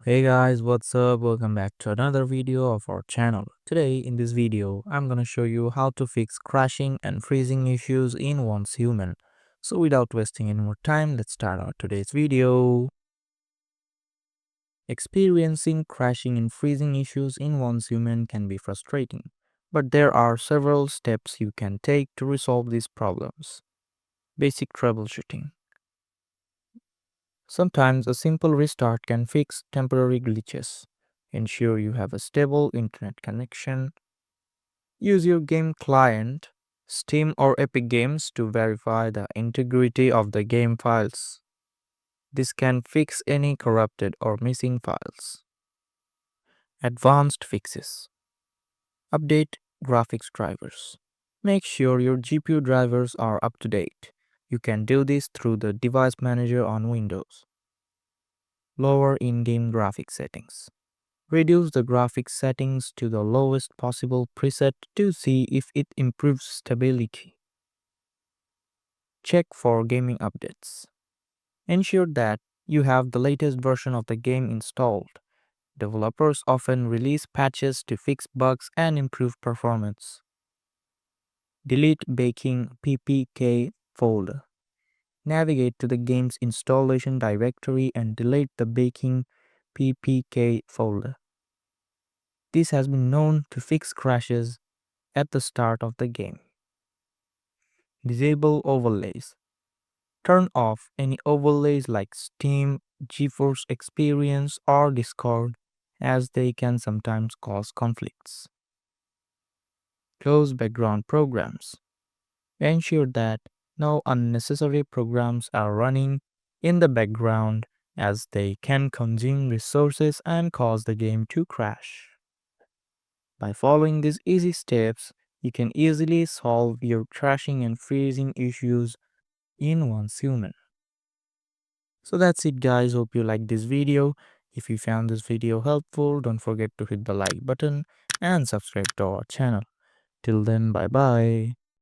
Hey guys, what's up? Welcome back to another video of our channel. Today in this video, I'm gonna show you how to fix crashing and freezing issues in Once Human. So without wasting any more time, let's start our today's video. Experiencing crashing and freezing issues in Once Human can be frustrating, but there are several steps you can take to resolve these problems. Basic troubleshooting. Sometimes a simple restart can fix temporary glitches. Ensure you have a stable internet connection. Use your game client, Steam or Epic Games to verify the integrity of the game files. This can fix any corrupted or missing files. Advanced fixes. Update graphics drivers. Make sure your GPU drivers are up to date. You can do this through the device manager on Windows. Lower in-game graphics settings. Reduce the graphics settings to the lowest possible preset to see if it improves stability. Check for gaming updates. Ensure that you have the latest version of the game installed. Developers often release patches to fix bugs and improve performance. Delete baking ppk folder. Navigate to the game's installation directory and delete the baking ppk folder. This has been known to fix crashes at the start of the game. Disable overlays. Turn off any overlays like Steam, GeForce Experience, or Discord, as they can sometimes cause conflicts. Close background programs. Ensure that no unnecessary programs are running in the background, as they can consume resources and cause the game to crash. By following these easy steps, you can easily solve your crashing and freezing issues in Once Human. So that's it guys, hope you liked this video. If you found this video helpful, don't forget to hit the like button and subscribe to our channel. Till then, bye bye.